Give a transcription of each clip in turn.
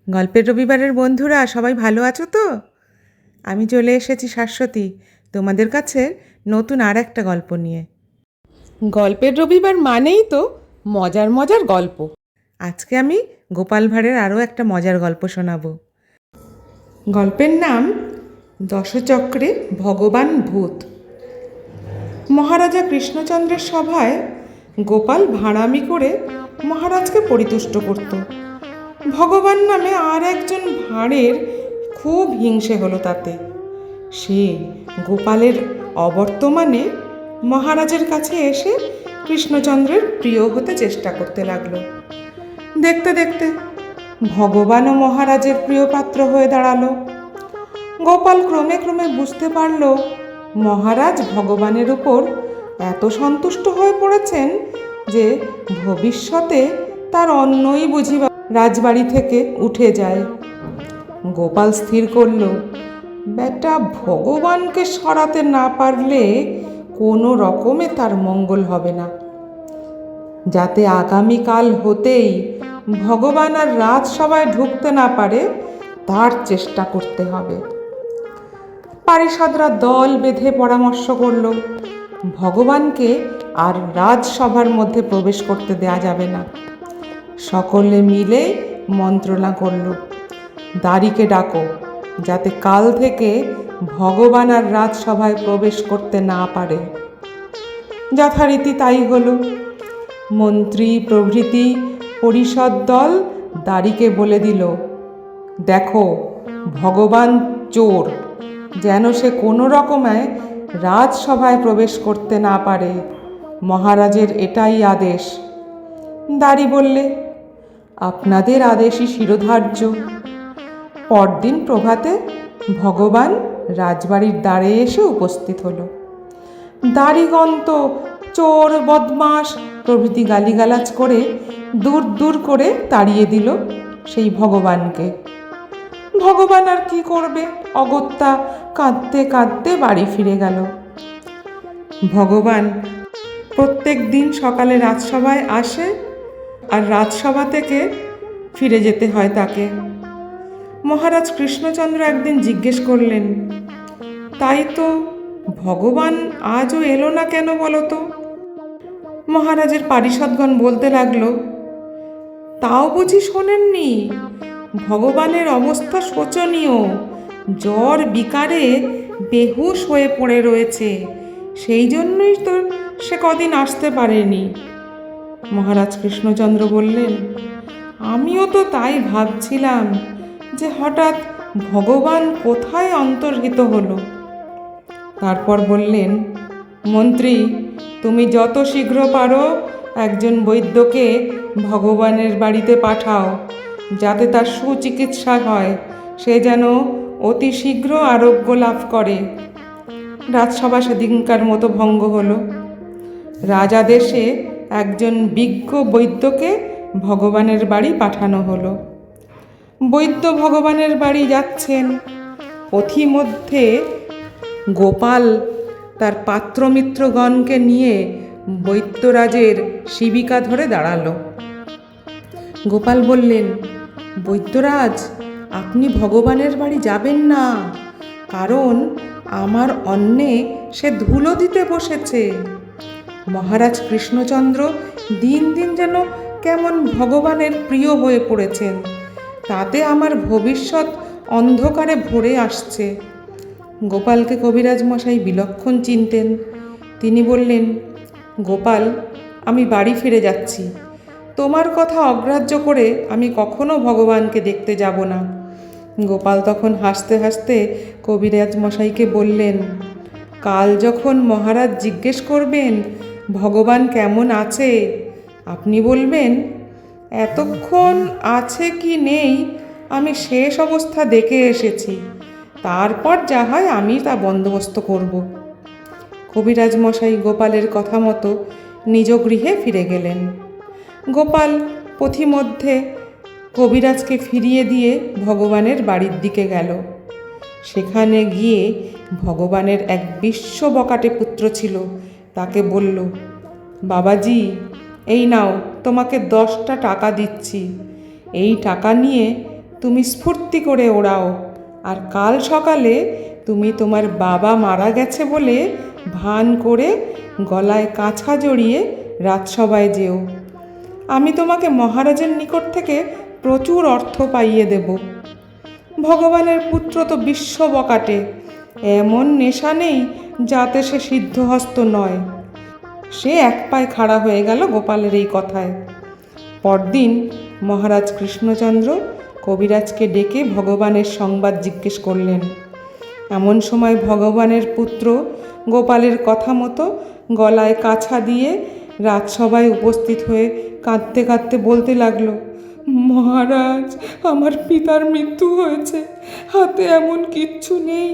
গল্পের রবিবারের বন্ধুরা সবাই ভালো আছো তো? আমি চলে এসেছি শাশ্বতী তোমাদের কাছে নতুন আর একটা গল্প নিয়ে। গল্পের রবিবার মানেই তো মজার মজার গল্প। আজকে আমি গোপাল ভাঁড়ের আরও একটা মজার গল্প শোনাবো। গল্পের নাম দশচক্রে ভগবান ভূত। মহারাজা কৃষ্ণচন্দ্রের সভায় গোপাল ভাঁড়ামি করে মহারাজকে পরিতুষ্ট করত। ভগবান নামে আর একজন ভাঁড়ের খুব হিংসে হলো তাতে। সে গোপালের অবর্তমানে মহারাজের কাছে এসে কৃষ্ণচন্দ্রের প্রিয় হতে চেষ্টা করতে লাগলো। দেখতে দেখতে ভগবানও মহারাজের প্রিয় পাত্র হয়ে দাঁড়ালো। গোপাল ক্রমে ক্রমে বুঝতে পারল মহারাজ ভগবানের উপর এত সন্তুষ্ট হয়ে পড়েছেন যে ভবিষ্যতে তার অন্যই বুঝি রাজবাড়ি থেকে উঠে যায়। গোপাল স্থির করল, বেটা ভগবানকে সরাতে না পারলে কোনো রকমে তার মঙ্গল হবে না। যাতে আগামীকাল হতেই ভগবান আর রাজসভায় ঢুকতে না পারে তার চেষ্টা করতে হবে। পারিষদরা দল বেঁধে পরামর্শ করল, ভগবানকে আর রাজসভার মধ্যে প্রবেশ করতে দেয়া যাবে না। সকলে মিলে মন্ত্রণা করল, দাঁড়িকে ডাকো যাতে কাল থেকে ভগবান আর রাজসভায় প্রবেশ করতে না পারে। যথারীতি তাই হলো। মন্ত্রী প্রভৃতি পরিষদ দল দাঁড়িকে বলে দিল, দেখো ভগবান চোর, যেন সে কোনো রকমে রাজসভায় প্রবেশ করতে না পারে। মহারাজের এটাই আদেশ। দাঁড়ি বললে, আপনাদের আদেশই শিরোধার্য। পরদিন প্রভাতে ভগবান রাজবাড়ির দ্বারে এসে উপস্থিত হলো। দাড়িগণ তো চোর বদমাস প্রভৃতি গালিগালাজ করে দূর দূর করে তাড়িয়ে দিল সেই ভগবানকে। ভগবান আর কি করবে, অগত্যা কাঁদতে কাঁদতে বাড়ি ফিরে গেল। ভগবান প্রত্যেক দিন সকালে রাজসভায় আসে আর রাজসভা থেকে ফিরে যেতে হয় তাকে। মহারাজ কৃষ্ণচন্দ্র একদিন জিজ্ঞেস করলেন, তাই তো ভগবান আজও এলো না কেন বলো তো? মহারাজের পারিষদগণ বলতে লাগলো, তাও বুঝি শোনেননি? ভগবানের অবস্থা শোচনীয়, জ্বর বিকারে বেহুশ হয়ে পড়ে রয়েছে, সেই জন্যই তো সে কদিন আসতে পারেনি। মহারাজ কৃষ্ণচন্দ্র বললেন, আমিও তো তাই ভাবছিলাম যে হঠাৎ ভগবান কোথায় অন্তর্হিত হলো। তারপর বললেন, মন্ত্রী তুমি যত শীঘ্র পারো একজন বৈদ্যকে ভগবানের বাড়িতে পাঠাও, যাতে তার সুচিকিৎসা হয়, সে যেন অতি শীঘ্র আরোগ্য লাভ করে। রাজসভা সেদিনকার মতো ভঙ্গ হলো। রাজাদেশে একজন বিজ্ঞ বৈদ্যকে ভগবানের বাড়ি পাঠানো হলো। বৈদ্য ভগবানের বাড়ি যাচ্ছেন, পথিমধ্যে গোপাল তার পাত্রমিত্রগণকে নিয়ে বৈদ্যরাজের শিবিকা ধরে দাঁড়ালো। গোপাল বললেন, বৈদ্যরাজ আপনি ভগবানের বাড়ি যাবেন না, কারণ আমার অন্নে সে ধুলো দিতে বসেছে। মহারাজ কৃষ্ণচন্দ্র দিন দিন যেন কেমন ভগবানের প্রিয় হয়ে পড়েছেন, তাতে আমার ভবিষ্যৎ অন্ধকারে ভরে আসছে। গোপালকে কবিরাজ মশাই বিলক্ষণ চিনতেন। তিনি বললেন, গোপাল আমি বাড়ি ফিরে যাচ্ছি, তোমার কথা অগ্রাহ্য করে আমি কখনো ভগবানকে দেখতে যাব না। গোপাল তখন হাসতে হাসতে কবিরাজ মশাইকে বললেন, কাল যখন মহারাজ জিজ্ঞেস করবেন ভগবান কেমন আছে, আপনি বলবেন, এতক্ষণ আছে কি নেই আমি শেষ অবস্থা দেখে এসেছি, তারপর যা হয় আমি তা বন্দোবস্ত করব। কবিরাজ মশাই গোপালের কথা মতো নিজ গৃহে ফিরে গেলেন। গোপাল পথিমধ্যে কবিরাজকে ফিরিয়ে দিয়ে ভগবানের বাড়ির দিকে গেল। সেখানে গিয়ে ভগবানের এক বিশ্ব বকাটে পুত্র ছিল, তাকে বলল, বাবাজি এই নাও তোমাকে 10টা টাকা দিচ্ছি, এই টাকা নিয়ে তুমি স্ফূর্তি করে ওড়াও, আর কাল সকালে তুমি তোমার বাবা মারা গেছে বলে ভান করে গলায় কাছা জড়িয়ে রাজসভায় যেও। আমি তোমাকে মহারাজের নিকট থেকে প্রচুর অর্থ পাইয়ে দেব। ভগবানের পুত্র তো বিশ্ব বকাটে, এমন নেশা নেই যাতে সে সিদ্ধহস্ত নয়। সে এক পায়ে খাড়া হয়ে গেল গোপালের এই কথায়। পরদিন মহারাজ কৃষ্ণচন্দ্র কবিরাজকে ডেকে ভগবানের সংবাদ জিজ্ঞেস করলেন। এমন সময় ভগবানের পুত্র গোপালের কথা মতো গলায় কাছা দিয়ে রাজসভায় উপস্থিত হয়ে কাঁদতে কাঁদতে বলতে লাগলো, মহারাজ, আমার পিতার মৃত্যু হয়েছে, হাতে এমন কিচ্ছু নেই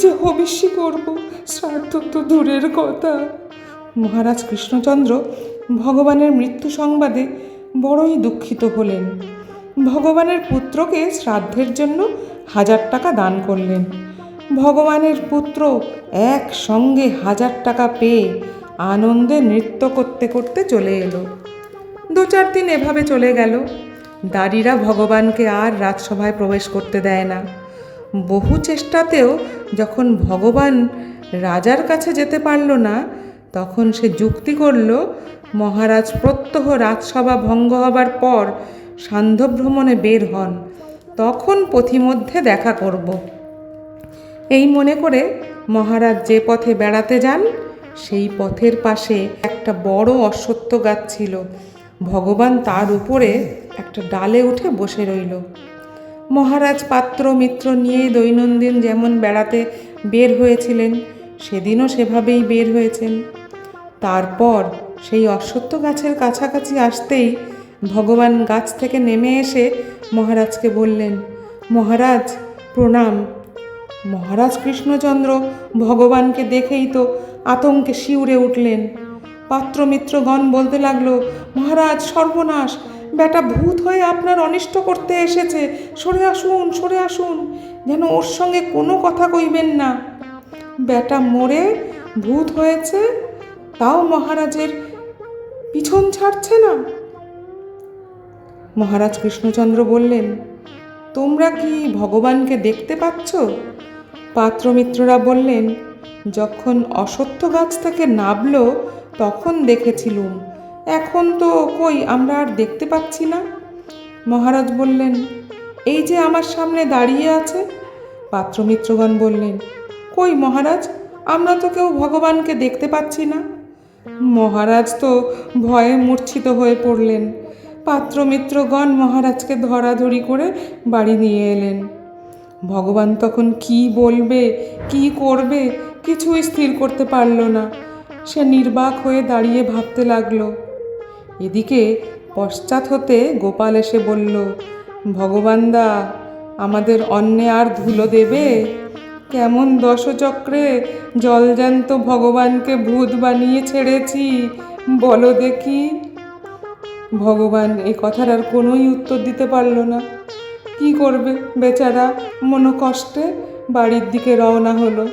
যে হবিষ্যি করব, শ্রাদ্ধ তো দূরের কথা। মহারাজ কৃষ্ণচন্দ্র ভগবানের মৃত্যু সংবাদে বড়ই দুঃখিত হলেন। ভগবানের পুত্রকে শ্রাদ্ধের জন্য 1000 টাকা দান করলেন। ভগবানের পুত্র একসঙ্গে 1000 টাকা পেয়ে আনন্দে নৃত্য করতে করতে চলে এলো। 2-4 দিন এভাবে চলে গেল। দাঁড়িরা ভগবানকে আর রাজসভায় প্রবেশ করতে দেয় না। বহু চেষ্টাতেও যখন ভগবান রাজার কাছে যেতে পারল না, তখন সে যুক্তি করল, মহারাজ প্রত্যহ রাজসভা ভঙ্গ হবার পর সান্ধ্য ভ্রমণে বের হন, তখন পথিমধ্যে দেখা করব। এই মনে করে মহারাজ যে পথে বেড়াতে যান, সেই পথের পাশে একটা বড় অশ্বত্থ গাছ ছিল। ভগবান তার উপরে একটা ডালে উঠে বসে রইল। মহারাজ পাত্র মিত্র নিয়ে দৈনন্দিন যেমন বেড়াতে বের হয়েছিলেন, সেদিনও সেভাবেই বের হয়েছেন। তারপর সেই অশ্বত্থ গাছের কাছাকাছি আসতেই ভগবান গাছ থেকে নেমে এসে মহারাজকে বললেন, মহারাজ প্রণাম। মহারাজ কৃষ্ণচন্দ্র ভগবানকে দেখেই তো আতঙ্কে শিউরে উঠলেন। পাত্রমিত্রগণ বলতে লাগলো, মহারাজ সর্বনাশ, বেটা ভূত হয়ে আপনার অনিষ্ট করতে এসেছে, সরে আসুন, সরে আসুন, যেন ওর সঙ্গে কোনো কথা কইবেন না। বেটা মরে ভূত হয়েছে, তাও মহারাজের পিছন ছাড়ছে না। মহারাজ কৃষ্ণচন্দ্র বললেন, তোমরা কি ভগবানকে দেখতে পাচ্ছ? পাত্রমিত্ররা বললেন, যখন অশ্বত্থ গাছ থেকে নামলো তখন দেখেছিলুম, এখন তো কই আমরা আর দেখতে পাচ্ছি না। মহারাজ বললেন, এই যে আমার সামনে দাঁড়িয়ে আছে। পাত্রমিত্রগণ বললেন, কই মহারাজ, আমরা তো কেউ ভগবানকে দেখতে পাচ্ছি না। মহারাজ তো ভয়ে মূর্ছিত হয়ে পড়লেন। পাত্রমিত্রগণ মহারাজকে ধরাধরি করে বাড়ি নিয়ে এলেন। ভগবান তখন কি বলবে, কি করবে, কিছুই স্থির করতে পারল না। সে নির্বাক হয়ে দাঁড়িয়ে ভাবতে লাগলো। এদিকে পশ্চাৎ হতে গোপাল এসে বলল, ভগবানদা, আমাদের অন্নে আর ধুলো দেবে? কেমন দশচক্রে জলজ্যান্ত ভগবানকে ভূত বানিয়ে ছেড়েছি, বলো দেখি। ভগবান এ কথার আর কোনোই উত্তর দিতে পারল না। কি করবে বেচারা, মনোকষ্টে বাড়ির দিকে রওনা হলো।